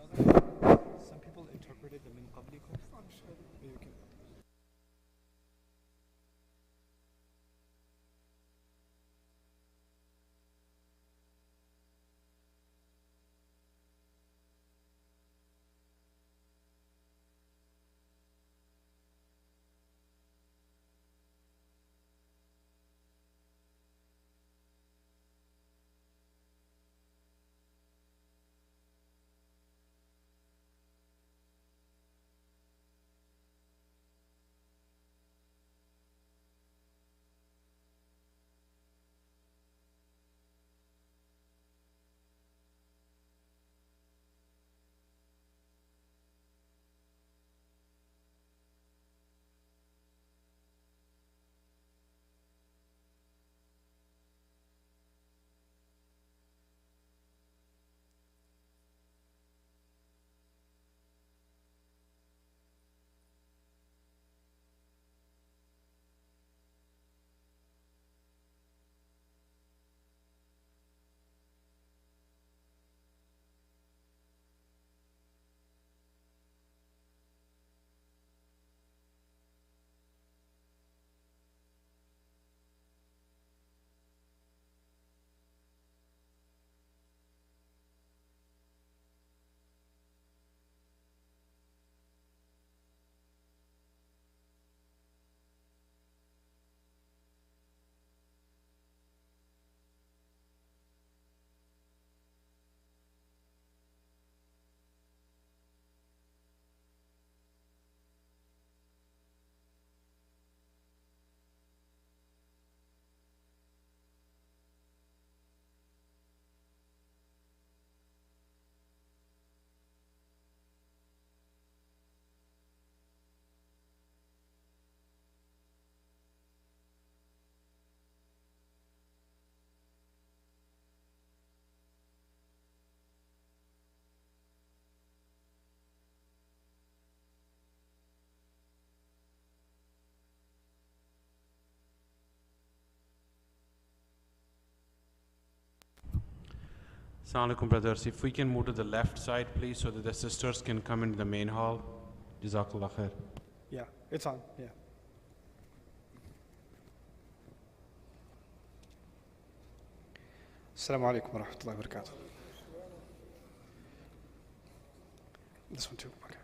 Some people interpreted the min qablikum. Maybe you can. Assalamu alaikum, brothers. If we can move to the left side, please, so that the sisters can come into the main hall. Jazakallah khair. Yeah, it's on. Yeah. Assalamu alaikum wa rahmatullahi wa barakatuh. This one too. Okay.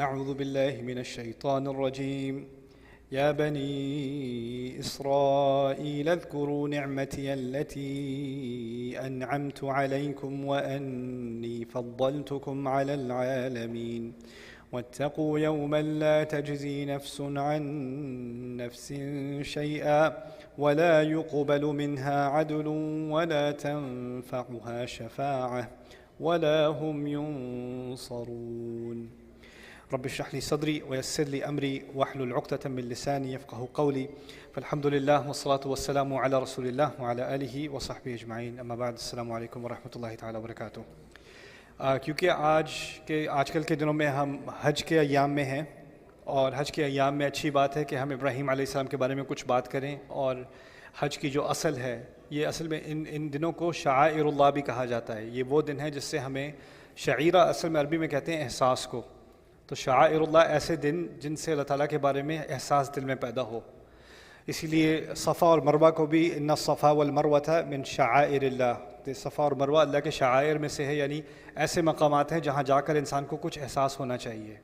أعوذ بالله من الشيطان الرجيم. يا بني إسرائيل اذكروا نعمتي التي أنعمت عليكم وأني فضلتكم على العالمين واتقوا يوما لا تجزي نفس عن نفس شيئا ولا يقبل منها عدل ولا تنفعها شفاعة ولا هم ينصرون. رب اشرح لي صدري ويسر لي أمري واحلل عقدة من لساني يفقه قولي. فالحمد لله والصلاة والسلام على رسول الله وعلى آله وصحبه أجمعين. أما بعد، السلام علیکم ورحمۃ اللہ تعالیٰ وبرکاتہ. کیونکہ آج کل کے دنوں میں ہم حج کے ایام میں ہیں، اور حج کے ایام میں اچھی بات ہے کہ ہم ابراہیم علیہ السلام کے بارے میں کچھ بات کریں. اور حج کی جو اصل ہے، یہ اصل میں ان دنوں کو شعائر اللہ بھی کہا جاتا ہے. یہ وہ دن ہے جس سے ہمیں شعیرہ، اصل میں عربی میں کہتے ہیں احساس کو. تو شعائر اللہ ایسے دن جن سے اللہ تعالیٰ کے بارے میں احساس دل میں پیدا ہو. اسی لیے صفا اور مروہ کو بھی ان الصفا والمروۃ من شعائر اللہ، صفا اور مروہ اللہ کے شعائر میں سے ہے، یعنی ایسے مقامات ہیں جہاں جا کر انسان کو کچھ احساس ہونا چاہیے.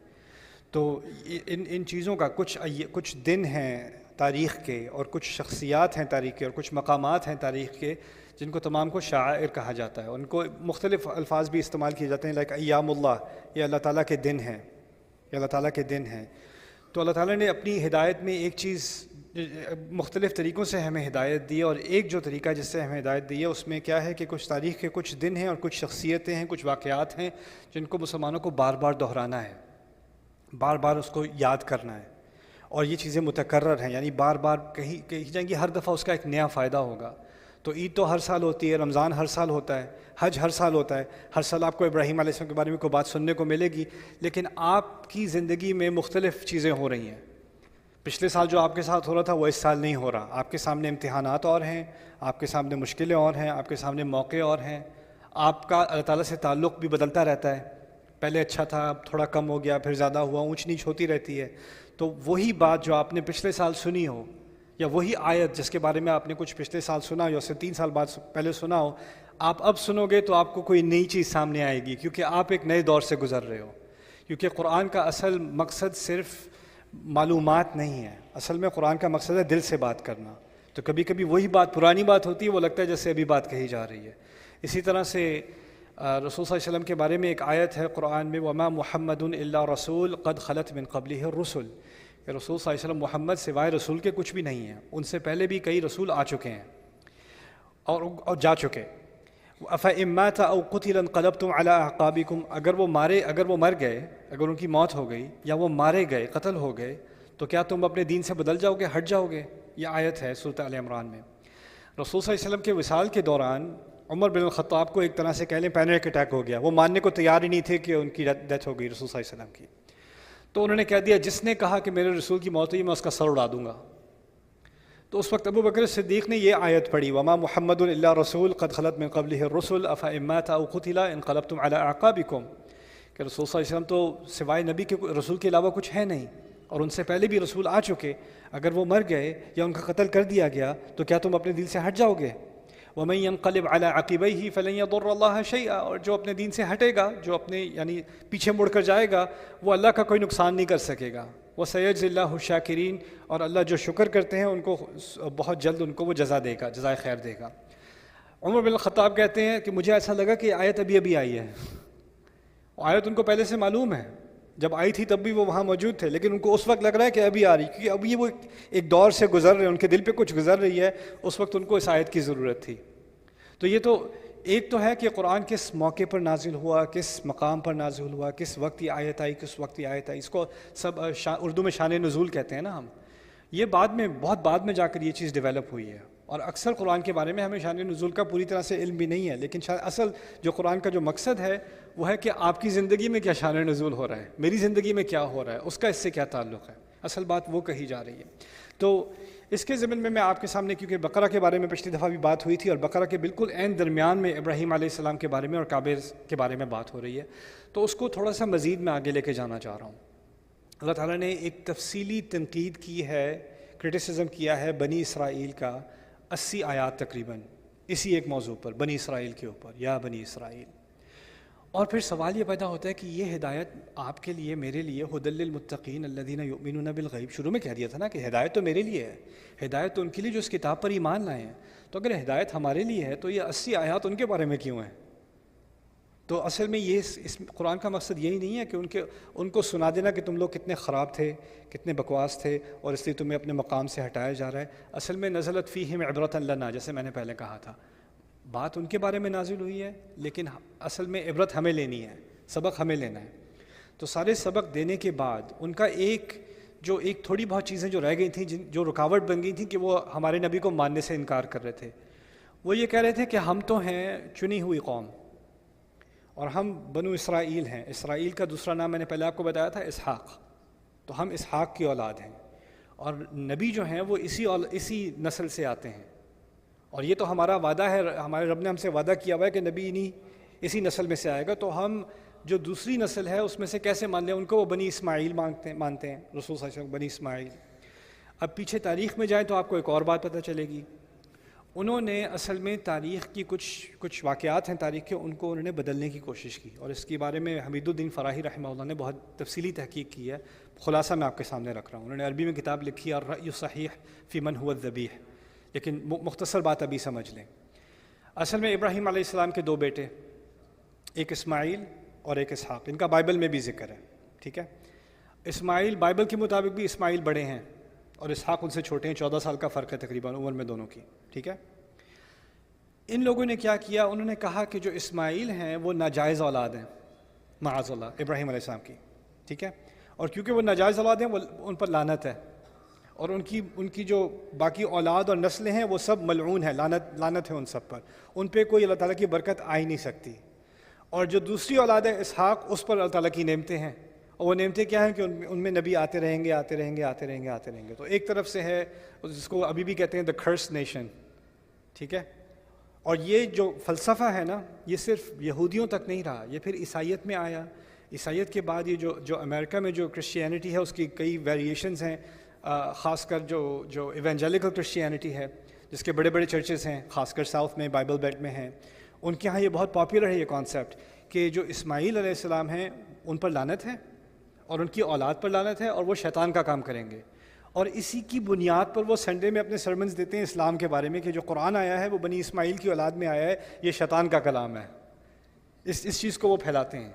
تو ان چیزوں کا کچھ دن ہیں تاریخ کے، اور کچھ شخصیات ہیں تاریخ کے، اور کچھ مقامات ہیں تاریخ کے جن کو تمام کو شعائر کہا جاتا ہے. ان کو مختلف الفاظ بھی استعمال کیے جاتے ہیں، لائک ایام اللہ، یہ اللہ تعالیٰ کے دن ہیں، یہ اللہ تعالیٰ کے دن ہیں. تو اللہ تعالیٰ نے اپنی ہدایت میں ایک چیز مختلف طریقوں سے ہمیں ہدایت دی ہے، اور ایک جو طریقہ جس سے ہمیں ہدایت دی ہے اس میں کیا ہے کہ کچھ تاریخ کے کچھ دن ہیں اور کچھ شخصیتیں ہیں، کچھ واقعات ہیں جن کو مسلمانوں کو بار بار دہرانا ہے، بار بار اس کو یاد کرنا ہے. اور یہ چیزیں متکرر ہیں، یعنی بار بار کہی جائیں گی، ہر دفعہ اس کا ایک نیا فائدہ ہوگا. تو عید تو ہر سال ہوتی ہے، رمضان ہر سال ہوتا ہے، حج ہر سال ہوتا ہے، ہر سال آپ کو ابراہیم علیہ السلام کے بارے میں کوئی بات سننے کو ملے گی، لیکن آپ کی زندگی میں مختلف چیزیں ہو رہی ہیں۔ پچھلے سال جو آپ کے ساتھ ہو رہا تھا وہ اس سال نہیں ہو رہا، آپ کے سامنے امتحانات اور ہیں، آپ کے سامنے مشکلیں اور ہیں، آپ کے سامنے موقع اور ہیں، آپ کا اللہ تعالیٰ سے تعلق بھی بدلتا رہتا ہے، پہلے اچھا تھا اب تھوڑا کم ہو گیا، پھر زیادہ ہوا، اونچ نیچ ہوتی رہتی ہے۔ تو وہی بات جو آپ نے پچھلے سال سنی ہو، یا وہی آیت جس کے بارے میں آپ نے کچھ پچھلے سال سنا ہو یا اس سے 3 سال بعد پہلے سنا ہو، آپ اب سنو گے تو آپ کو کوئی نئی چیز سامنے آئے گی، کیونکہ آپ ایک نئے دور سے گزر رہے ہو۔ کیونکہ قرآن کا اصل مقصد صرف معلومات نہیں ہے، اصل میں قرآن کا مقصد ہے دل سے بات کرنا۔ تو کبھی کبھی وہی بات پرانی بات ہوتی ہے، وہ لگتا ہے جیسے ابھی بات کہی جا رہی ہے۔ اسی طرح سے رسول صلی اللہ علیہ وسلم کے بارے میں ایک آیت ہے قرآن میں، وَمَا مُحَمَّدٌ إِلَّا رَسُولٌ قَدْ خَلَتْ مِن قَبْلِهِ الرُّسُلُ، کہ رسول صلی اللہ علیہ وسلم محمد سوائے رسول کے کچھ بھی نہیں ہیں، ان سے پہلے بھی کئی رسول آ چکے ہیں اور جا چکے۔ أَفَإِن مَاتَ أَوْ قُتِلَ انقلبتم عَلَىٰ أَعْقَابِكُمْ، اگر وہ مر گئے، اگر ان کی موت ہو گئی یا وہ مارے گئے، قتل ہو گئے، تو کیا تم اپنے دین سے بدل جاؤ گے، ہٹ جاؤ گے؟ یہ آیت ہے سورۃ آل عمران میں۔ رسول صلی اللہ علیہ وسلم کے وصال کے دوران عمر بن الخطاب کو ایک طرح سے کہہ لیں پینک اٹیک ہو گیا، وہ ماننے کو تیار ہی نہیں تھے کہ ان کی ڈیتھ ہو گئی رسول صلی اللہ علیہ وسلم کی۔ تو انہوں نے کہہ دیا جس نے کہا کہ میرے رسول کی موت ہوئی میں اس کا سر اڑا دوں گا۔ تو اس وقت ابو بکر صدیق نے یہ آیت پڑھی، وما محمد الا رسول قد خلت من قبلہ الرسل افإن مات او قتل انقلبتم علی اعقابکم، کہ رسول صلی اللہ علیہ وسلم تو سوائے نبی کے رسول کے علاوہ کچھ ہے نہیں، اور ان سے پہلے بھی رسول آ چکے، اگر وہ مر گئے یا ان کا قتل کر دیا گیا تو کیا تم اپنے دین سے ہٹ جاؤ گے؟ وَمَن يَنقَلِبْ عَلَىٰ عَقِبَيْهِ فَلَن يَضُرَّ اللَّهَ شَيْئًا، اور جو اپنے دین سے ہٹے گا، جو اپنے یعنی پیچھے مڑ کر جائے گا، وہ اللہ کا کوئی نقصان نہیں کر سکے گا۔ وَسَيَجْزِي اللَّهُ الشَّاكِرِينَ، اور اللہ جو شکر کرتے ہیں ان کو بہت جلد ان کو وہ جزا دے گا، جزائے خیر دے گا۔ عمر بن الخطاب کہتے ہیں کہ مجھے ایسا لگا کہ آیت ابھی ابھی آئی ہے، آیت ان کو پہلے سے معلوم ہے، جب آئی تھی تب بھی وہ وہاں موجود تھے، لیکن ان کو اس وقت لگ رہا ہے کہ ابھی آ رہی، کیونکہ ابھی وہ ایک دور سے گزر رہے ہیں، ان کے دل پہ کچھ گزر رہی ہے، اس وقت ان کو اس آیت کی ضرورت تھی۔ تو یہ تو ایک تو ہے کہ قرآن کس موقع پر نازل ہوا، کس مقام پر نازل ہوا، کس وقت یہ آیت آئی، کس وقت یہ آیت آئی، اس کو سب اردو میں شان نزول کہتے ہیں نا ہم۔ یہ بعد میں بہت بعد میں جا کر یہ چیز ڈیولپ ہوئی ہے، اور اکثر قرآن کے بارے میں ہمیں شان نزول کا پوری طرح سے علم بھی نہیں ہے، لیکن اصل جو قرآن کا جو مقصد ہے وہ ہے کہ آپ کی زندگی میں کیا شان نزول ہو رہا ہے، میری زندگی میں کیا ہو رہا ہے، اس کا اس سے کیا تعلق ہے، اصل بات وہ کہی جا رہی ہے۔ تو اس کے ضمن میں آپ کے سامنے، کیونکہ بقرہ کے بارے میں پچھلی دفعہ بھی بات ہوئی تھی، اور بقرہ کے بالکل عین درمیان میں ابراہیم علیہ السلام کے بارے میں اور کعبے کے بارے میں بات ہو رہی ہے، تو اس کو تھوڑا سا مزید میں آگے لے کے جانا چاہ رہا ہوں۔ اللہ تعالیٰ نے ایک تفصیلی تنقید کی ہے، کرٹیسزم کیا ہے بنی اسرائیل کا 80 آیات تقریباً اسی ایک موضوع پر، بنی اسرائیل کے اوپر، یا بنی اسرائیل۔ اور پھر سوال یہ پیدا ہوتا ہے کہ یہ ہدایت آپ کے لیے، میرے لیے، ھدی للمتقین الذین یؤمنون بالغیب، شروع میں کہہ دیا تھا نا کہ ہدایت تو میرے لیے ہے، ہدایت تو ان کے لیے جو اس کتاب پر ایمان لائے ہیں۔ تو اگر ہدایت ہمارے لیے ہے تو یہ 80 آیات ان کے بارے میں کیوں ہیں؟ تو اصل میں یہ اس قرآن کا مقصد یہی نہیں ہے کہ ان کو سنا دینا کہ تم لوگ کتنے خراب تھے، کتنے بکواس تھے، اور اس لیے تمہیں اپنے مقام سے ہٹایا جا رہا ہے۔ اصل میں نزلت فیہم عبرۃ لنا، جیسے میں نے پہلے کہا تھا، بات ان کے بارے میں نازل ہوئی ہے، لیکن اصل میں عبرت ہمیں لینی ہے، سبق ہمیں لینا ہے۔ تو سارے سبق دینے کے بعد ان کا ایک تھوڑی بہت چیزیں جو رہ گئی تھیں، جو رکاوٹ بن گئی تھیں کہ وہ ہمارے نبی کو ماننے سے انکار کر رہے تھے، وہ یہ کہہ رہے تھے کہ ہم تو ہیں چنی ہوئی قوم، اور ہم بنو اسرائیل ہیں۔ اسرائیل کا دوسرا نام میں نے پہلے آپ کو بتایا تھا اسحاق، تو ہم اسحاق کی اولاد ہیں، اور نبی جو ہیں وہ اسی نسل سے آتے ہیں، اور یہ تو ہمارا وعدہ ہے، ہمارے رب نے ہم سے وعدہ کیا ہوا ہے کہ نبی اسی نسل میں سے آئے گا، تو ہم جو دوسری نسل ہے اس میں سے کیسے مان لیں ان کو؟ وہ بنی اسماعیل مانتے ہیں، رسول صلی اللہ علیہ وسلم بنی اسماعیل۔ اب پیچھے تاریخ میں جائیں تو آپ کو ایک اور بات پتہ چلے گی، انہوں نے اصل میں تاریخ کی کچھ واقعات ہیں تاریخ کے، ان کو انہوں نے بدلنے کی کوشش کی، اور اس کے بارے میں حمید الدین فراہی رحمہ اللہ نے بہت تفصیلی تحقیق کی ہے، خلاصہ میں آپ کے سامنے رکھ رہا ہوں۔ انہوں نے عربی میں کتاب لکھی الرأی الصحیح فی من هو الذبیح، لیکن مختصر بات ابھی سمجھ لیں۔ اصل میں ابراہیم علیہ السلام کے 2 بیٹے، ایک اسماعیل اور ایک اسحاق، ان کا بائبل میں بھی ذکر ہے، ٹھیک ہے۔ اسماعیل بائبل کے مطابق بھی اسماعیل بڑے ہیں اور اسحاق ان سے چھوٹے ہیں، 14 سال کا فرق ہے تقریباً عمر میں دونوں کی، ٹھیک ہے۔ ان لوگوں نے کیا کیا؟ انہوں نے کہا کہ جو اسماعیل ہیں وہ ناجائز اولاد ہیں، معاذ اللہ، ابراہیم علیہ السلام کی، ٹھیک ہے، اور کیونکہ وہ ناجائز اولاد ہیں وہ ان پر لعنت ہے، اور ان کی جو باقی اولاد اور نسلیں ہیں وہ سب ملعون ہیں، لعنت ہے ان سب پر، ان پہ کوئی اللہ تعالیٰ کی برکت آ ہی نہیں سکتی۔ اور جو دوسری اولاد ہے اسحاق، اس پر اللہ تعالیٰ کی نعمتیں ہیں، اور وہ نعمتیں کیا ہیں کہ ان میں نبی آتے رہیں گے آتے رہیں گے آتے رہیں گے آتے رہیں گے۔ تو ایک طرف سے ہے جس کو ابھی بھی کہتے ہیں دا کرس نیشن، ٹھیک ہے۔ اور یہ جو فلسفہ ہے نا، یہ صرف یہودیوں تک نہیں رہا، یہ پھر عیسائیت میں آیا۔ عیسائیت کے بعد یہ جو امریکہ میں جو کرسچینٹی ہے اس کی کئی ویریشنز ہیں، خاص کر جو ایونجیلیکل کرسچینٹی ہے جس کے بڑے بڑے چرچز ہیں، خاص کر ساؤتھ میں بائبل بیلٹ میں ہیں، ان کے ہاں یہ بہت پاپولر ہے یہ کانسیپٹ کہ جو اسماعیل علیہ السلام ہیں ان پر لعنت ہے اور ان کی اولاد پر لعنت ہے اور وہ شیطان کا کام کریں گے، اور اسی کی بنیاد پر وہ سنڈے میں اپنے سرمنز دیتے ہیں اسلام کے بارے میں کہ جو قرآن آیا ہے وہ بنی اسماعیل کی اولاد میں آیا ہے، یہ شیطان کا کلام ہے۔ اس چیز کو وہ پھیلاتے ہیں،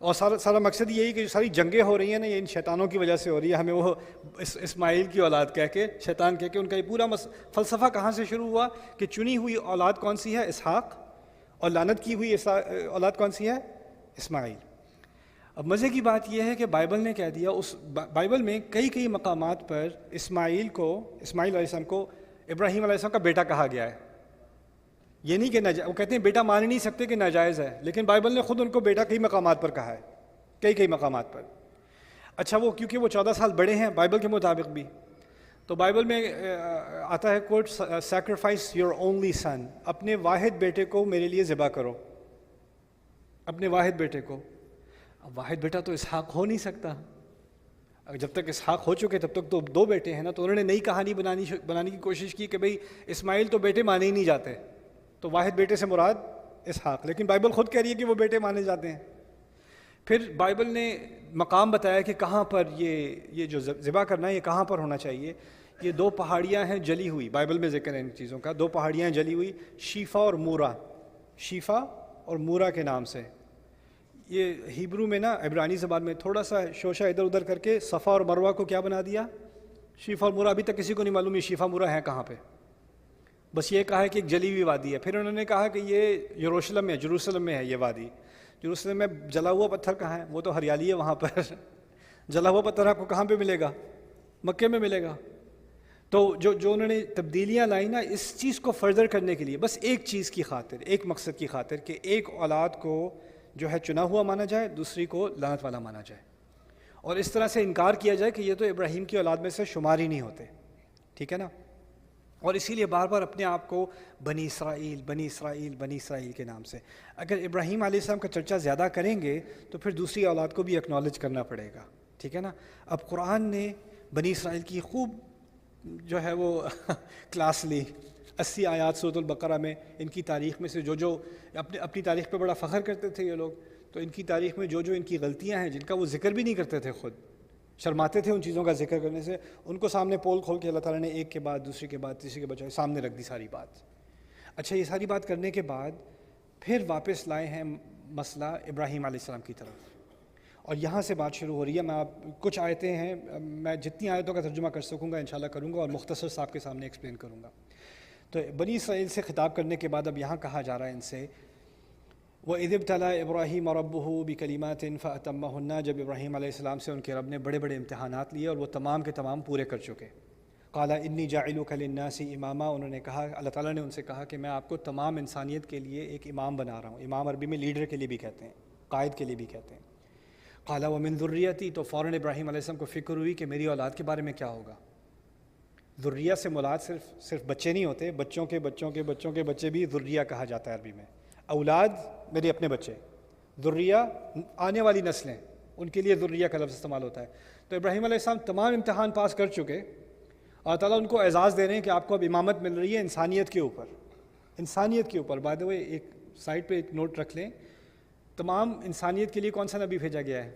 اور سارا مقصد یہی کہ جو ساری جنگیں ہو رہی ہیں نا یہ ان شیطانوں کی وجہ سے ہو رہی ہے، ہمیں وہ اسماعیل کی اولاد کہہ کے، شیطان کہہ کے، ان کا یہ پورا فلسفہ کہاں سے شروع ہوا کہ چنی ہوئی اولاد کون سی ہے؟ اسحاق، اور لعنت کی ہوئی اولاد کون سی ہے؟ اسماعیل۔ اب مزے کی بات یہ ہے کہ بائبل نے کہہ دیا، اس بائبل میں کئی مقامات پر اسماعیل علیہ السلام کو ابراہیم علیہ السلام کا بیٹا کہا گیا ہے۔ یہ نہیں کہ وہ کہتے ہیں بیٹا مان ہی نہیں سکتے کہ ناجائز ہے، لیکن بائبل نے خود ان کو بیٹا کئی مقامات پر کہا ہے، کئی مقامات پر۔ اچھا وہ کیونکہ وہ 14 سال بڑے ہیں بائبل کے مطابق بھی، تو بائبل میں آتا ہے کوٹ سیکریفائس یور اونلی سن، اپنے واحد بیٹے کو میرے لیے ذبح کرو، اپنے واحد بیٹے کو۔ اب واحد بیٹا تو اسحاق ہو نہیں سکتا، جب تک اسحاق ہو چکے تب تک تو 2 بیٹے ہیں نا، تو انہوں نے نئی کہانی بنانے کی کوشش کی کہ بھئی اسماعیل تو بیٹے مانے ہی نہیں جاتے، تو واحد بیٹے سے مراد اسحاق، لیکن بائبل خود کہہ رہی ہے کہ وہ بیٹے مانے جاتے ہیں۔ پھر بائبل نے مقام بتایا کہ کہاں پر یہ جو ذبح کرنا ہے یہ کہاں پر ہونا چاہیے۔ یہ 2 پہاڑیاں ہیں جلی ہوئی، بائبل میں ذکر ہے ان چیزوں کا، 2 پہاڑیاں ہیں جلی ہوئی، شیفا اور مورا، شیفا اور مورا کے نام سے۔ یہ ہیبرو میں نا عبرانی زبان میں تھوڑا سا شوشہ ادھر ادھر کر کے صفا اور مروہ کو کیا بنا دیا؟ شیفا اور مورا۔ ابھی تک کسی کو نہیں معلوم یہ شیفا مورا ہے کہاں پہ، بس یہ کہا ہے کہ ایک جلی ہوئی وادی ہے۔ پھر انہوں نے کہا کہ یہ جروسلم میں ہے یہ وادی۔ جروسلم میں جلا ہوا پتھر کہاں ہے؟ وہ تو ہریالی ہے وہاں پر، جلا ہوا پتھر آپ کو کہاں پہ ملے گا؟ مکے میں ملے گا۔ تو جو انہوں نے تبدیلیاں لائی نا اس چیز کو فردر کرنے کے لیے، بس ایک چیز کی خاطر، ایک مقصد کی خاطر کہ ایک اولاد کو جو ہے چنا ہوا مانا جائے، دوسری کو لعنت والا مانا جائے، اور اس طرح سے انکار کیا جائے کہ یہ تو ابراہیم کی اولاد میں سے شمار ہی نہیں ہوتے، ٹھیک ہے نا۔ اور اسی لیے بار بار اپنے آپ کو بنی اسرائیل کے نام سے، اگر ابراہیم علیہ السلام کا چرچا زیادہ کریں گے تو پھر دوسری اولاد کو بھی اکنالج کرنا پڑے گا، ٹھیک ہے نا۔ اب قرآن نے بنی اسرائیل کی خوب جو ہے وہ کلاس لی، 80 آیات سورۃ البقرہ میں ان کی تاریخ میں سے جو اپنی تاریخ پہ بڑا فخر کرتے تھے یہ لوگ، تو ان کی تاریخ میں جو ان کی غلطیاں ہیں جن کا وہ ذکر بھی نہیں کرتے تھے، خود شرماتے تھے ان چیزوں کا ذکر کرنے سے، ان کو سامنے پول کھول کے اللہ تعالیٰ نے ایک کے بعد دوسری کے بعد تیسری کے بعد سامنے رکھ دی ساری بات۔ اچھا یہ ساری بات کرنے کے بعد پھر واپس لائے ہیں مسئلہ ابراہیم علیہ السلام کی طرف، اور یہاں سے بات شروع ہو رہی ہے۔ میں کچھ آیتیں ہیں، میں جتنی آیتوں کا ترجمہ کر سکوں گا انشاءاللہ کروں گا، اور مختصر صاحب کے سامنے ایکسپلین کروں گا۔ تو بنی اسرائیل سے خطاب کرنے کے بعد اب یہاں کہا جا رہا ہے ان سے، وَإِذِ ابْتَلَىٰ إِبْرَاهِيمَ رَبُّهُ بِكَلِمَاتٍ فَأَتَمَّهُنَّ، جب ابراہیم علیہ السلام سے ان کے رب نے بڑے بڑے امتحانات لیے اور وہ تمام کے تمام پورے کر چکے۔ قَالَ إِنِّي جَاعِلُكَ لِلنَّاسِ إِمَامًا، انہوں نے کہا، اللہ تعالیٰ نے ان سے کہا کہ میں آپ کو تمام انسانیت کے لیے ایک امام بنا رہا ہوں۔ امام عربی میں لیڈر کے لیے بھی کہتے ہیں، قائد کے لیے بھی کہتے ہیں۔ قَالَ وَمِن ذُرِّيَّتِي، تو فوراً ابراہیم علیہ السلام کو فکر ہوئی کہ میری اولاد کے بارے میں کیا ہوگا۔ ذریہ سے مراد صرف بچے نہیں ہوتے، بچوں کے بچوں کے بچوں کے بچے بھی ذریہ کہا جاتا ہے عربی میں۔ اولاد میرے اپنے بچے، ذریہ آنے والی نسلیں، ان کے لیے ذریہ کا لفظ استعمال ہوتا ہے۔ تو ابراہیم علیہ السلام تمام امتحان پاس کر چکے، اور تعالیٰ ان کو اعزاز دے رہے ہیں کہ آپ کو اب امامت مل رہی ہے انسانیت کے اوپر، انسانیت کے اوپر۔ بائی دی وے ایک سائڈ پہ ایک نوٹ رکھ لیں، تمام انسانیت کے لیے کون سا نبی بھیجا گیا ہے؟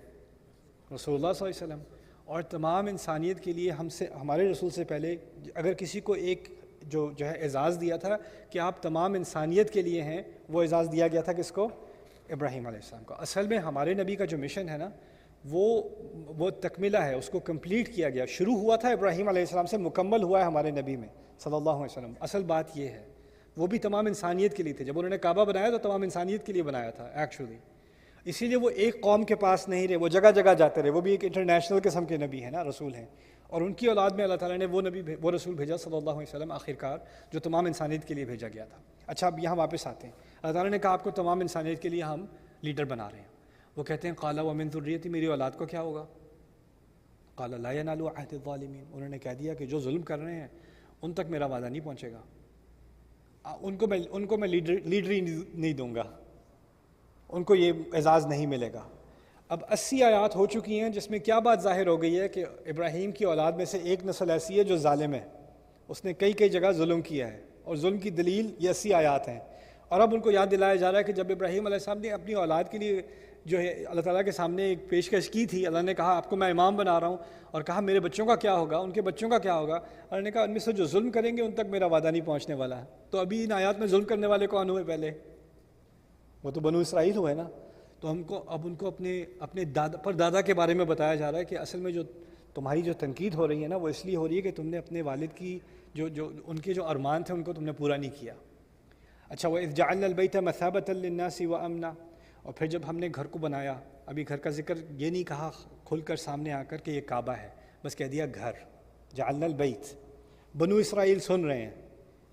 رسول اللہ صلی اللہ علیہ وسلم۔ اور تمام انسانیت کے لیے ہمارے رسول سے پہلے اگر کسی کو ایک جو ہے اعزاز دیا تھا کہ آپ تمام انسانیت کے لیے ہیں، وہ اعزاز دیا گیا تھا کس کو؟ ابراہیم علیہ السلام کو۔ اصل میں ہمارے نبی کا جو مشن ہے نا وہ تکملہ ہے، اس کو کمپلیٹ کیا گیا، شروع ہوا تھا ابراہیم علیہ السلام سے، مکمل ہوا ہے ہمارے نبی میں صلی اللہ علیہ وسلم۔ اصل بات یہ ہے وہ بھی تمام انسانیت کے لیے تھے، جب انہوں نے کعبہ بنایا تو تمام انسانیت کے لیے بنایا تھا ایکچولی۔ اسی لیے وہ ایک قوم کے پاس نہیں رہے، وہ جگہ جگہ جاتے رہے. وہ بھی ایک انٹرنیشنل قسم کے نبی ہیں نا، رسول ہیں. اور ان کی اولاد میں اللہ تعالیٰ نے وہ رسول بھیجا صلی اللہ علیہ وسلم آخرکار، جو تمام انسانیت کے لیے بھیجا گیا تھا. اچھا اب یہاں واپس آتے ہیں. اللہ تعالیٰ نے کہا آپ کو تمام انسانیت کے لیے ہم لیڈر بنا رہے ہیں. وہ کہتے ہیں قال ومن ذریتی، میری اولاد کو کیا ہوگا؟ قال لا ینال عہد الظالمین، انہوں نے کہہ دیا کہ جو ظلم کر رہے ہیں ان تک میرا وعدہ نہیں پہنچے گا، ان کو میں لیڈری نہیں دوں گا، ان کو یہ اعزاز نہیں ملے گا. اب 80 آیات ہو چکی ہیں جس میں کیا بات ظاہر ہو گئی ہے کہ ابراہیم کی اولاد میں سے ایک نسل ایسی ہے جو ظالم ہے، اس نے کئی جگہ ظلم کیا ہے، اور ظلم کی دلیل یہ 80 آیات ہیں. اور اب ان کو یاد دلایا جا رہا ہے کہ جب ابراہیم علیہ السلام نے اپنی اولاد کے لیے جو ہے اللہ تعالیٰ کے سامنے ایک پیشکش کی تھی، اللہ نے کہا آپ کو میں امام بنا رہا ہوں، اور کہا میرے بچوں کا کیا ہوگا، ان کے بچوں کا کیا ہوگا، اللہ نے کہا ان میں سے جو ظلم کریں گے ان تک میرا وعدہ نہیں پہنچنے والا ہے. تو ابھی ان آیات میں ظلم کرنے والے کون ہوئے؟ پہلے وہ تو بنو اسرائیل ہوئے نا. تو اب ان کو اپنے دادا کے بارے میں بتایا جا رہا ہے کہ اصل میں جو تمہاری جو تنقید ہو رہی ہے نا، وہ اس لیے ہو رہی ہے کہ تم نے اپنے والد کی جو ان کے جو ارمان تھے ان کو تم نے پورا نہیں کیا. اچھا وَإِذْ جَعَلْنَا الْبَيْتَ مَثَابَةً لِلنَّاسِ وَأَمْنًا، اور پھر جب ہم نے گھر کو بنایا، ابھی گھر کا ذکر یہ نہیں کہا کھل کر سامنے آ کر کہ یہ کعبہ ہے، بس کہہ دیا گھر. جعلنا البیت. بنو اسرائیل سن رہے ہیں،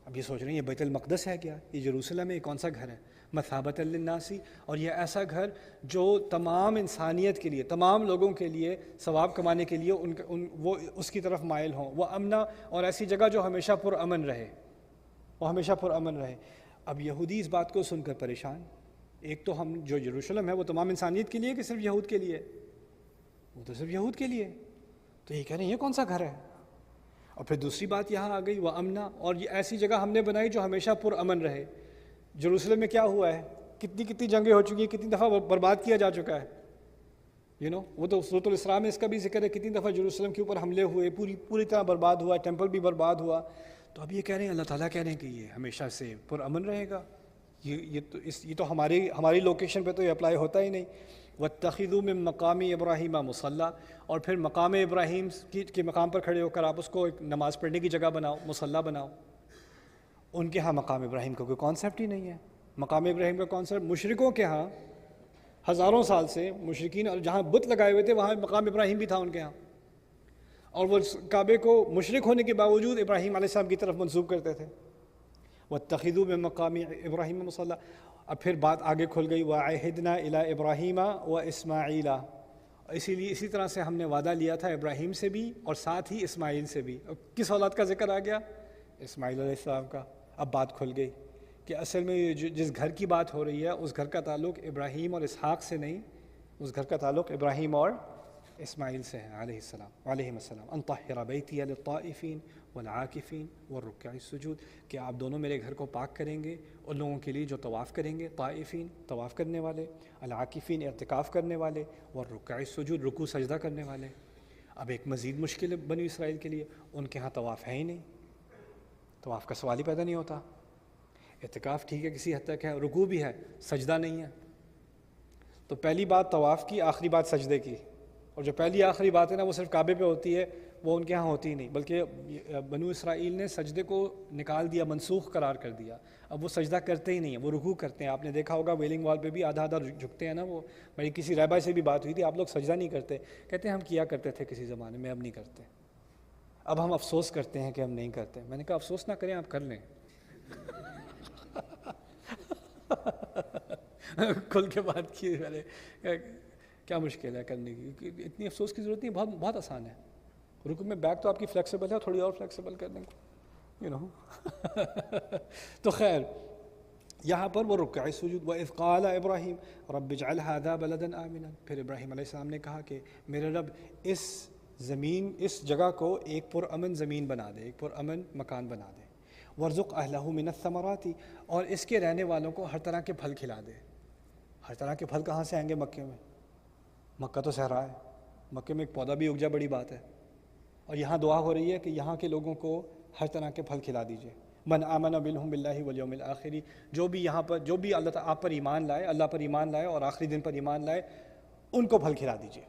اب یہ سوچ رہے ہیں یہ بیت المقدس ہے کیا، یہ یروشلم ہے، یہ کون سا گھر ہے؟ مثابۃ للناس، اور یہ ایسا گھر جو تمام انسانیت کے لیے، تمام لوگوں کے لیے ثواب کمانے کے لیے وہ اس کی طرف مائل ہوں. وہ امنا، اور ایسی جگہ جو ہمیشہ پر امن رہے، وہ ہمیشہ پر امن رہے. اب یہودی اس بات کو سن کر پریشان. ایک تو ہم جو یروشلم ہے وہ تمام انسانیت کے لیے کہ صرف یہود کے لیے؟ وہ تو صرف یہود کے لیے. تو یہ کہہ رہے ہیں یہ کون سا گھر ہے؟ اور پھر دوسری بات یہاں آ گئی وہ امنا، اور یہ ایسی جگہ ہم نے بنائی جو ہمیشہ پر امن رہے. یروشلم میں کیا ہوا ہے؟ کتنی جنگیں ہو چکی ہیں، کتنی دفعہ برباد کیا جا چکا ہے. وہ تو سورۃ الاسراء میں اس کا بھی ذکر ہے، کتنی دفعہ یروشلم کے اوپر حملے ہوئے، پوری طرح برباد ہوا، ٹیمپل بھی برباد ہوا. تو اب یہ کہہ رہے ہیں، اللہ تعالیٰ کہہ رہے ہیں کہ یہ ہمیشہ سے پر امن رہے گا. یہ تو ہماری لوکیشن پہ تو یہ اپلائی ہوتا ہی نہیں. وَاتَّخِذُوا مِن مَقَامِ إِبْرَاهِيمَ مُصَلَّى، اور پھر مقام ابراہیم کے مقام پر کھڑے ہو کر آپ اس کو ایک نماز پڑھنے کی جگہ بناؤ، مصلی بناؤ. ان کے ہاں مقام ابراہیم کا کوئی کانسیپٹ ہی نہیں ہے. مقام ابراہیم کا کانسیپٹ مشرکوں کے ہاں ہزاروں سال سے، مشرکین اور جہاں بت لگائے ہوئے تھے وہاں مقام ابراہیم بھی تھا ان کے ہاں، اور وہ کعبے کو مشرک ہونے کے باوجود ابراہیم علیہ السلام کی طرف منسوب کرتے تھے. وَاتَّخِذُوا مِن مَقَامِ إِبْرَاهِيمَ مُصَلَّى. اب پھر بات آگے کھل گئی، وَعَهِدْنَا إِلَىٰ إِبْرَاهِيمَ وَإِسْمَاعِيلَ. اسی طرح سے ہم نے وعدہ لیا تھا ابراہیم سے بھی اور ساتھ ہی اسماعیل سے بھی. کس اولاد کا ذکر آ گیا؟ اسماعیل علیہ السلام کا. اب بات کھل گئی کہ اصل میں جس گھر کی بات ہو رہی ہے اس گھر کا تعلق ابراہیم اور اسحاق سے نہیں، اس گھر کا تعلق ابراہیم اور اسماعیل سے ہے علیہم السلام. ان طہر بیتی للطائفین والعاکفین والرکع السجود، کہ آپ دونوں میرے گھر کو پاک کریں گے ان لوگوں کے لیے جو طواف کریں گے، طائفین طواف کرنے والے، العاکفین اعتکاف کرنے والے، والرکع السجود رکوع سجدہ کرنے والے. اب ایک مزید مشکل بنی اسرائیل کے لیے، ان کے ہاں طواف ہے ہی نہیں، طواف کا سوال ہی پیدا نہیں ہوتا. اعتکاف ٹھیک ہے کسی حد تک ہے، رکوع بھی ہے، سجدہ نہیں ہے. تو پہلی بات طواف کی، آخری بات سجدے کی. اور جو پہلی آخری بات ہے نا وہ صرف کعبے پہ ہوتی ہے، وہ ان کے ہاں ہوتی ہی نہیں، بلکہ بنو اسرائیل نے سجدے کو نکال دیا، منسوخ قرار کر دیا. اب وہ سجدہ کرتے ہی نہیں ہیں، وہ رکوع کرتے ہیں. آپ نے دیکھا ہوگا ویلنگ وال پہ بھی آدھا جھکتے ہیں نا. وہ میری کسی رہبر سے بھی بات ہوئی تھی، آپ لوگ سجدہ نہیں کرتے، کہتے ہیں ہم کیا کرتے تھے کسی زمانے میں، اب نہیں کرتے. اب ہم افسوس کرتے ہیں کہ ہم نہیں کرتے. میں نے کہا افسوس نہ کریں، آپ کر لیں. کھل کے بات کی، کیا مشکل ہے کرنے کی، اتنی افسوس کی ضرورت نہیں، بہت آسان ہے. رکوع میں بیک تو آپ کی فلیکسیبل ہے، تھوڑی اور فلیکسیبل کر دیں تو خیر یہاں پر وہ رکع سجود. وَإِذْ قَالَ إِبْرَاهِيمُ رَبِّ اجْعَلْ هَٰذَا بَلَدًا آمِنًا. پھر ابراہیم علیہ السلام نے کہا کہ میرے رب اس جگہ کو ایک پرامن زمین بنا دے، ایک پرامن مکان بنا دے. وَارْزُقْ أَهْلَهُ مِنَ الثَّمَرَاتِ، اور اس کے رہنے والوں کو ہر طرح کے پھل کھلا دے. ہر طرح کے پھل کہاں سے آئیں گے؟ مکے میں. مکہ تو صحرا ہے، مکے میں ایک پودا بھی اگ جائے بڑی بات ہے. اور یہاں دعا ہو رہی ہے کہ یہاں کے لوگوں کو ہر طرح کے پھل کھلا دیجیے. من آمن بالہم باللہ والیوم الآخر، جو بھی یہاں پر جو بھی اللہ تعالیٰ آپ پر ایمان لائے، اللہ پر ایمان لائے اور آخری دن پر ایمان لائے، ان کو پھل کھلا دیجیے،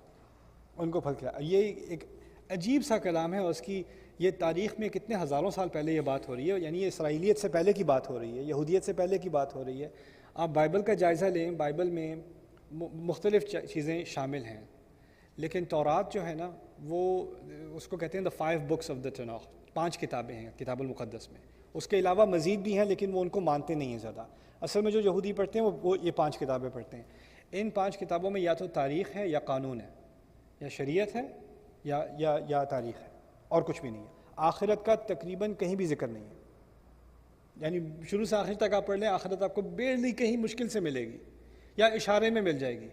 ان کو پھل کھلا. یہ ایک عجیب سا کلام ہے، اور اس کی یہ تاریخ میں کتنے ہزاروں سال پہلے یہ بات ہو رہی ہے. یعنی یہ اسرائیلیت سے پہلے کی بات ہو رہی ہے، یہودیت سے پہلے کی بات ہو رہی ہے. آپ بائبل کا جائزہ لیں، بائبل میں مختلف چیزیں شامل ہیں، لیکن تورات جو ہے نا وہ اس کو کہتے ہیں the 5 books of the Tanakh، 5 کتابیں ہیں کتاب المقدس میں. اس کے علاوہ مزید بھی ہیں لیکن وہ ان کو مانتے نہیں ہیں زیادہ. اصل میں جو یہودی پڑھتے ہیں وہ یہ 5 کتابیں پڑھتے ہیں. ان 5 کتابوں میں یا تو تاریخ ہے یا قانون ہے یا شریعت ہے یا تاریخ ہے، اور کچھ بھی نہیں ہے. آخرت کا تقریباً کہیں بھی ذکر نہیں ہے، یعنی شروع سے آخر تک آپ پڑھ لیں آخرت آپ کو بیرلی کہیں مشکل سے ملے گی یا اشارے میں مل جائے گی.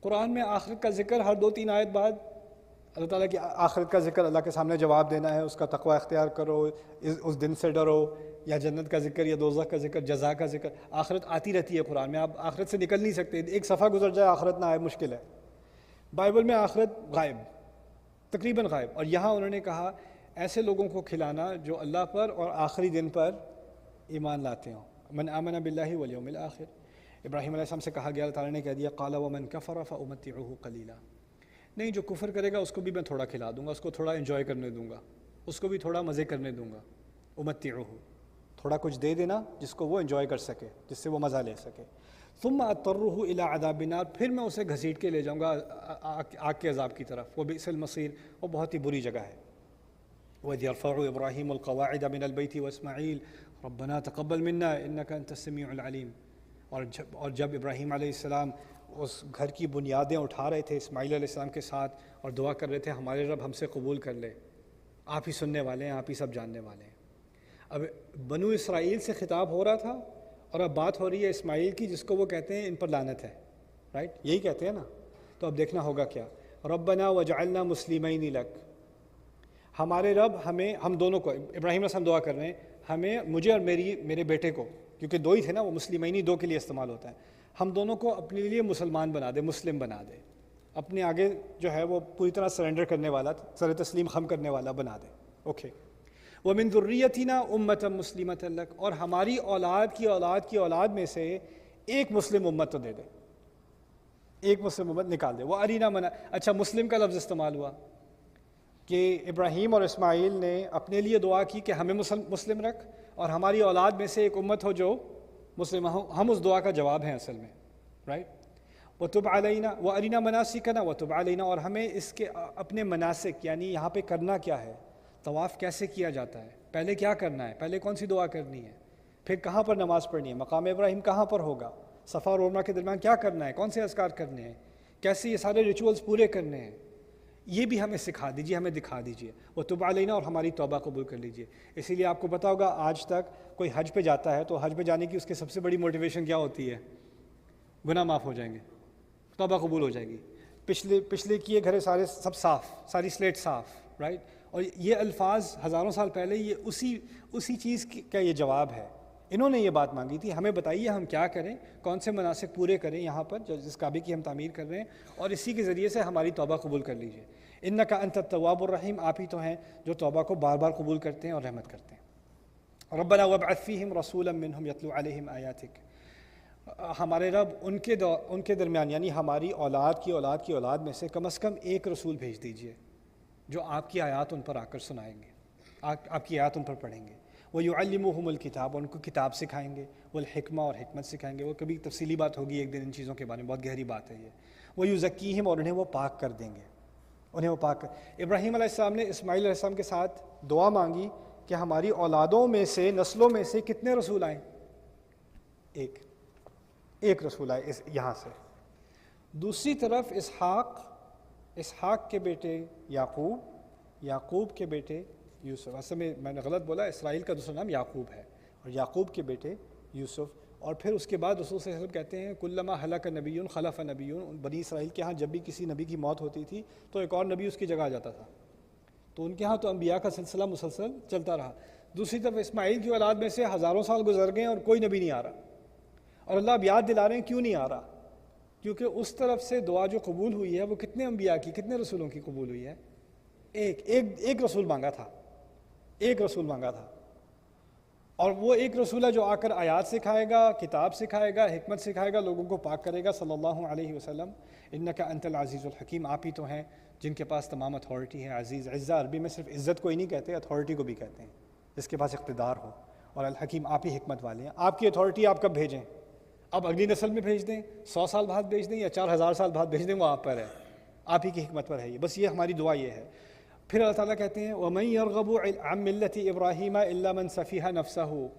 قرآن میں آخرت کا ذکر ہر 2-3 آیت بعد اللہ تعالیٰ کی آخرت کا ذکر، اللہ کے سامنے جواب دینا ہے، اس کا تقوی اختیار کرو، اس دن سے ڈرو، یا جنت کا ذکر یا دوزخ کا ذکر، جزا کا ذکر. آخرت آتی رہتی ہے قرآن میں، آپ آخرت سے نکل نہیں سکتے. ایک صفحہ گزر جائے آخرت نہ آئے مشکل ہے. بائبل میں آخرت غائب، تقریباً غائب. اور یہاں انہوں نے کہا ایسے لوگوں کو کھلانا جو اللہ پر اور آخری دن پر ایمان لاتے ہوں. من آمن باللہ والیوم الآخر. ابراہیم علیہ السلام سے کہا گیا، اللہ تعالیٰ نے کہہ دیا قال ومن کفر فامتعه قلیلا، نہیں جو کفر کرے گا اس کو بھی میں تھوڑا کھلا دوں گا، اس کو تھوڑا انجوائے کرنے دوں گا، اس کو بھی تھوڑا مزے کرنے دوں گا. امتعه، تھوڑا کچھ دے دینا جس کو وہ انجوائے کر سکے، جس سے وہ مزہ لے سکے. ثم اضطره الى عذاب النار، پھر میں اسے گھسیٹ کے لے جاؤں گا آگ کے عذاب کی طرف. وبئس المصیر، وہ بہت ہی بری جگہ ہے. وَإِذْ يَرْفَعُ إِبْرَاهِيمُ الْقَوَاعِدَ مِنَ الْبَيْتِ وَإِسْمَاعِيلُ رَبَّنَا تَقَبَّلْ مِنَّا إِنَّكَ أَنْتَ السَّمِيعُ الْعَلِيمُ. اور جب ابراہیم علیہ السلام اس گھر کی بنیادیں اٹھا رہے تھے اسماعیل علیہ السلام کے ساتھ اور دعا کر رہے تھے ہمارے رب ہم سے قبول کر لے، آپ ہی سننے والے ہیں، آپ ہی سب جاننے والے ہیں. اب بنو اسرائیل سے خطاب ہو رہا تھا اور اب بات ہو رہی ہے اسماعیل کی، جس کو وہ کہتے ہیں ان پر لعنت ہے، رائٹ، یہی کہتے ہیں نا. تو اب دیکھنا ہوگا کیا. ربنا وجعلنا مسلمین لک، ہمارے رب ہمیں، ہم دونوں کو، ابراہیم علیہ السلام دعا کر رہے ہیں ہمیں، مجھے اور میرے بیٹے کو، کیونکہ 2 ہی تھے نا، وہ مسلمینی 2 کے لیے استعمال ہوتا ہے، ہم دونوں کو اپنے لیے مسلمان بنا دے، مسلم بنا دے، اپنے آگے جو ہے وہ پوری طرح سرنڈر کرنے والا، سر تسلیم خم کرنے والا بنا دے. اوکے. وَمِن ذُرِّيَّتِنَا أُمَّةً مُسْلِمَةً لَكَ، اور ہماری اولاد کی اولاد کی اولاد میں سے ایک مسلم امت تو دے دے، ایک مسلم امت نکال دے. وہ ارینا منا، اچھا مسلم کا لفظ استعمال ہوا کہ ابراہیم اور اسماعیل نے اپنے لیے دعا کی کہ ہمیں مسلم رکھ اور ہماری اولاد میں سے ایک امت ہو جو مسلم ہو. ہم اس دعا کا جواب ہیں اصل میں، رائٹ. وَتُبْ عَلَيْنَا وَأَرِنَا مَنَاسِكَنَا وَتُبْ عَلَيْنَا، اور ہمیں اس کے اپنے مناسک، یعنی یہاں پہ کرنا کیا ہے، طواف کیسے کیا جاتا ہے، پہلے کیا کرنا ہے، پہلے کون سی دعا کرنی ہے، پھر کہاں پر نماز پڑھنی ہے، مقام ابراہیم کہاں پر ہوگا، صفا اور مروہ کے درمیان کیا کرنا ہے، کون سے اذکار کرنے ہیں، کیسے یہ سارے ریچولز پورے کرنے ہیں، یہ بھی ہمیں سکھا دیجیے، ہمیں دکھا دیجیے. وَتُبْ عَلَيْنَا، اور ہماری توبہ قبول کر لیجیے. اسی لیے آپ کو پتہ ہوگا آج تک کوئی حج پہ جاتا ہے تو حج پہ جانے کی اس کی سب سے بڑی موٹیویشن کیا ہوتی ہے، گناہ معاف ہو جائیں گے، توبہ قبول ہو جائے گی، پچھلے کیے گھرے سارے سب صاف، ساری سلیٹ صاف، رائٹ. اور یہ الفاظ ہزاروں سال پہلے یہ اسی چیز کا یہ جواب ہے. انہوں نے یہ بات مانگی تھی، ہمیں بتائیے ہم کیا کریں، کون سے مناسک پورے کریں یہاں پر جس کعبے کی ہم تعمیر کر رہے ہیں، اور اسی کے ذریعے سے ہماری توبہ قبول کر لیجیے. انک انت التواب الرحیم، آپ ہی تو ہیں جو توبہ کو بار بار قبول کرتے ہیں اور رحمت کرتے ہیں. ربنا وابعث فیہم رسولا منہم یتلو علیہم آیاتک، ہمارے رب ان کے درمیان، یعنی ہماری اولاد کی اولاد میں سے کم از کم ایک رسول بھیج دیجیے جو آپ کی آیات ان پر آ کر سنائیں گے، آپ کی آیات ان پر پڑھیں گے. وَيُعَلِّمُهُمُ الْكِتَابَ، ان کو کتاب سکھائیں گے، والحکمہ، اور حکمت سکھائیں گے. وہ کبھی تفصیلی بات ہوگی ایک دن ان چیزوں کے بارے میں، بہت گہری بات ہے یہ. وَيُزَكِّيهِمْ، اور انہیں وہ پاک کر دیں گے، انہیں وہ پاک کر. ابراہیم علیہ السلام نے اسماعیل علیہ السلام کے ساتھ دعا مانگی کہ ہماری اولادوں میں سے، نسلوں میں سے کتنے رسول آئیں، ایک رسول آئے یہاں سے. دوسری طرف اسحاق کے بیٹے یعقوب کے بیٹے یوسف. اصل میں نے غلط بولا، اسرائیل کا دوسرا نام یعقوب ہے، اور یعقوب کے بیٹے یوسف. اور پھر اس کے بعد رسول صلی اللہ علیہ وسلم کہتے ہیں کلما ہلک نبی خلف نبی. بنی اسرائیل کے ہاں جب بھی کسی نبی کی موت ہوتی تھی تو ایک اور نبی اس کی جگہ آ جاتا تھا. تو ان کے ہاں تو انبیاء کا سلسلہ مسلسل چلتا رہا. دوسری طرف اسماعیل کی اولاد میں سے ہزاروں سال گزر گئے اور کوئی نبی نہیں آ رہا. اور اللہ اب یاد دلا رہے ہیں کیوں نہیں آ رہا، کیونکہ اس طرف سے دعا جو قبول ہوئی ہے وہ کتنے انبیاء کی، کتنے رسولوں کی قبول ہوئی ہے، ایک رسول مانگا تھا، ایک رسول مانگا تھا. اور وہ ایک رسول ہے جو آ کر آیات سکھائے گا، کتاب سکھائے گا، حکمت سکھائے گا، لوگوں کو پاک کرے گا. صلی اللہ علیہ وسلم. انک انت العزیز الحکیم، آپ ہی تو ہیں جن کے پاس تمام اتھارٹی ہے. عزیز، عزہ عربی میں صرف عزت کو ہی نہیں کہتے، اتھارٹی کو بھی کہتے ہیں، جس کے پاس اقتدار ہو. اور الحکیم، آپ ہی حکمت والے ہیں. آپ کی اتھارٹی آپ کب بھیجیں، اب اگلی نسل میں بھیج دیں، 100 سال بعد بھیج دیں یا 4000 سال بعد بھیج دیں، وہ آپ پر ہے، آپ ہی کی حکمت پر ہے یہ، بس یہ ہماری دعا یہ ہے۔ پھر اللہ تعالیٰ کہتے ہیں وَمَن يَرْغَبُ عَن مِّلَّةِ إِبْرَاهِيمَ إِلَّا مَن سَفِيهَ نَفْسَهُ،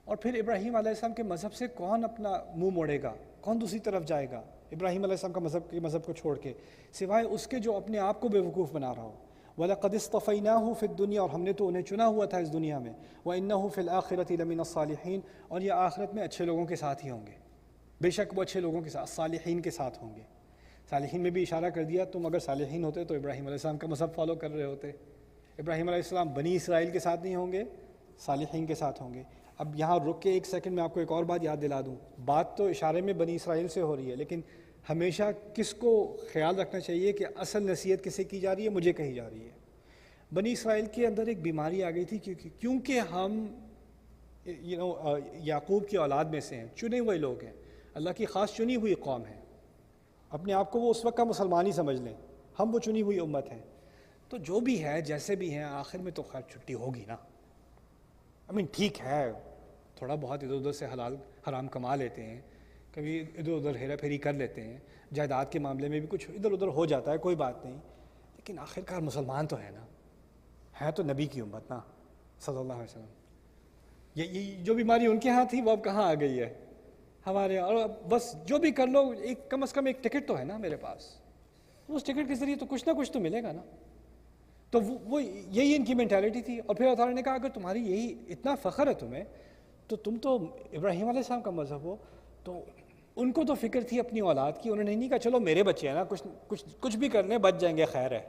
اور پھر ابراہیم علیہ السلام کے مذہب سے کون اپنا منہ موڑے گا، کون دوسری طرف جائے گا ابراہیم علیہ السلام کا مذہب کو چھوڑ کے، سوائے اس کے جو اپنے آپ کو بے وقوف بنا رہا ہو۔ وَلَقَدِ اصْطَفَيْنَاهُ فِي الدُّنْيَا، اور ہم نے تو انہیں چنا ہوا تھا اس دنیا میں، وَإِنَّهُ فِي الْآخِرَةِ لَمِنَ الصَّالِحِينَ، اور یہ آخرت میں اچھے لوگوں کے ساتھ ہی ہوں گے، بے شک وہ اچھے لوگوں کے ساتھ، صالحین کے ساتھ ہوں گے۔ صالحین میں بھی اشارہ کر دیا، تم اگر صالحین ہوتے تو ابراہیم علیہ السلام کا مذہب فالو کر رہے ہوتے۔ ابراہیم علیہ السلام بنی اسرائیل کے ساتھ نہیں ہوں گے، صالحین کے ساتھ ہوں گے۔ اب یہاں رک کے ایک سیکنڈ میں آپ کو ایک اور بات یاد دلا دوں، بات تو اشارے میں بنی اسرائیل سے ہو رہی ہے، لیکن ہمیشہ کس کو خیال رکھنا چاہیے کہ اصل نصیحت کسے کی جا رہی ہے، مجھے کہی جا رہی ہے۔ بنی اسرائیل کے اندر ایک بیماری آ گئی تھی، کیونکہ ہم یعقوب کی اولاد میں سے ہیں، چنے ہوئے لوگ ہیں، اللہ کی خاص چنی ہوئی قوم ہے، اپنے آپ کو وہ اس وقت کا مسلمان ہی سمجھ لیں، ہم وہ چنی ہوئی امت ہیں، تو جو بھی ہے جیسے بھی ہیں آخر میں تو خیر چھٹی ہوگی نا۔ ٹھیک ہے تھوڑا بہت ادھر ادھر سے حلال حرام کما لیتے ہیں، کبھی ادھر ادھر ہیرا پھیری کر لیتے ہیں، جائیداد کے معاملے میں بھی کچھ ادھر ادھر ہو جاتا ہے، کوئی بات نہیں، لیکن آخر کار مسلمان تو ہے نا، ہے تو نبی کی امت نا صلی اللہ علیہ وسلم۔ یہ جو بیماری ان کے ہاں تھی وہ اب کہاں آ گئی ہے ہمارے، اور بس جو بھی کر لو، ایک کم از کم ایک ٹکٹ تو ہے نا میرے پاس، اس ٹکٹ کے ذریعے تو کچھ نہ کچھ تو ملے گا نا۔ تو وہ یہی ان کی مینٹیلٹی تھی۔ اور پھر اللہ تعالیٰ نے کہا اگر تمہاری یہی اتنا فخر ہے تمہیں، تو تم تو ابراہیم علیہ السلام کا مذہب ہو، تو ان کو تو فکر تھی اپنی اولاد کی، انہوں نے نہیں کہا چلو میرے بچے ہیں نا، کچھ بھی کر لیں بچ جائیں گے، خیر ہے۔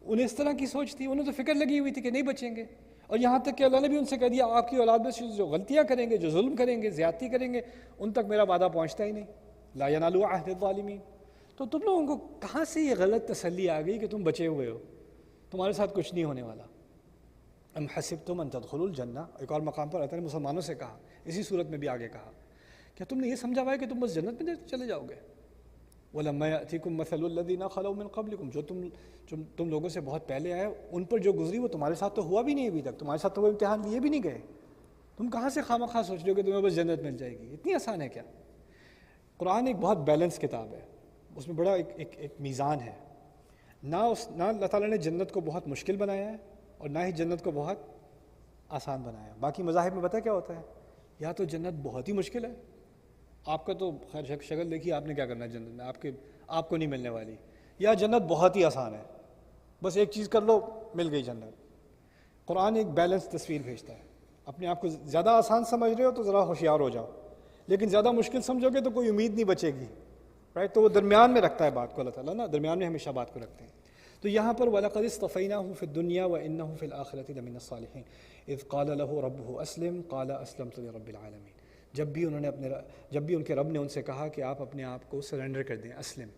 انہیں اس طرح کی سوچ تھی، انہیں تو فکر لگی ہوئی تھی کہ نہیں بچیں گے، اور یہاں تک کہ اللہ نے بھی ان سے کہہ دیا آپ کی اولاد میں سے جو غلطیاں کریں گے، جو ظلم کریں گے، زیادتی کریں گے، ان تک میرا وعدہ پہنچتا ہی نہیں، لا ینال عہد الظالمین۔ تو تم لوگوں کو کہاں سے یہ غلط تسلی آ گئی کہ تم بچے ہوئے ہو، تمہارے ساتھ کچھ نہیں ہونے والا۔ ام حسبتم ان تدخلوا الجنہ، ایک اور مقام پر اللہ نے مسلمانوں سے کہا، اسی صورت میں بھی آگے کہا، کیا تم نے یہ سمجھا ہوا ہے کہ تم بس جنت میں چلے جاؤ گے؟ وَلَمَّا يَأْتِكُم مَثَلُ الَّذِينَ خَلَوْا مِن قَبْلِكُم، جو تم لوگوں سے بہت پہلے آئے، ان پر جو گزری وہ تمہارے ساتھ تو ہوا بھی نہیں ابھی تک، تمہارے ساتھ تو وہ امتحان لیے بھی نہیں گئے، تم کہاں سے خواہ مخواہ سوچ رہے ہو کہ تمہیں بس جنت مل جائے گی؟ اتنی آسان ہے کیا؟ قرآن ایک بہت بیلنس کتاب ہے، اس میں بڑا ایک میزان ہے، نہ اللہ تعالیٰ نے جنت کو بہت مشکل بنایا ہے اور نہ ہی جنت کو بہت آسان بنایا ہے۔ باقی مذاہب میں پتہ کیا ہوتا ہے، یا تو جنت بہت ہی مشکل ہے، آپ کا تو خیر شکل دیکھیے آپ نے کیا کرنا ہے جنت میں، آپ کو نہیں ملنے والی، یا جنت بہت ہی آسان ہے، بس ایک چیز کر لو مل گئی جنت۔ قرآن ایک بیلنس تصویر بھیجتا ہے، اپنے آپ کو زیادہ آسان سمجھ رہے ہو تو ذرا ہوشیار ہو جاؤ، لیکن زیادہ مشکل سمجھو گے تو کوئی امید نہیں بچے گی، رائٹ؟ تو وہ درمیان میں رکھتا ہے بات کو اللہ تعالیٰ نا، درمیان میں ہمیشہ بات کو رکھتے ہیں۔ تو یہاں پر وَلَقَدِ اصْطَفَيْنَاهُ فِي الدُّنْيَا وَإِنَّهُ فِي الْآخِرَةِ لَمِنَ الصَّالِحِينَ إِذْ قَالَ لَهُ رَبُّهُ أَسْلِمْ قَالَ أَسْلَمْتُ لِرَبِّ الْعَالَمِينَ، جب بھی ان کے رب نے ان سے کہا کہ آپ اپنے آپ کو سرنڈر کر دیں، اسلم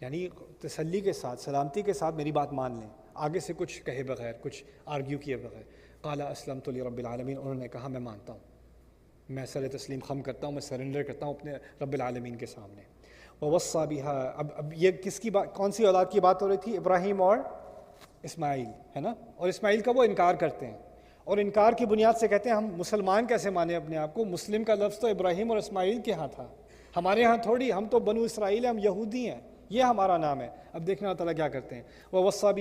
یعنی تسلی کے ساتھ، سلامتی کے ساتھ میری بات مان لیں، آگے سے کچھ کہے بغیر، کچھ آرگیو کیے بغیر۔ قَالَ أَسْلَمْتُ لِرَبِّ الْعَالَمِينَ، انہوں نے کہا میں مانتا ہوں، میں سر تسلیم خم کرتا ہوں، میں سرنڈر کرتا ہوں اپنے رب العالمین کے سامنے۔ وَوَصَّى بِهَا، اب یہ کس کی بات، کون سی اولاد کی بات ہو رہی تھی؟ ابراہیم اور اسماعیل، ہے نا؟ اور اسماعیل کا وہ انکار کرتے ہیں، اور انکار کی بنیاد سے کہتے ہیں ہم مسلمان کیسے مانیں اپنے آپ کو، مسلم کا لفظ تو ابراہیم اور اسماعیل کے ہاں تھا، ہمارے ہاں تھوڑی، ہم تو بنو اسرائیل ہیں، ہم یہودی ہیں، یہ ہمارا نام ہے۔ اب دیکھنا اللہ تعالیٰ کیا کرتے ہیں، وَوَصَّى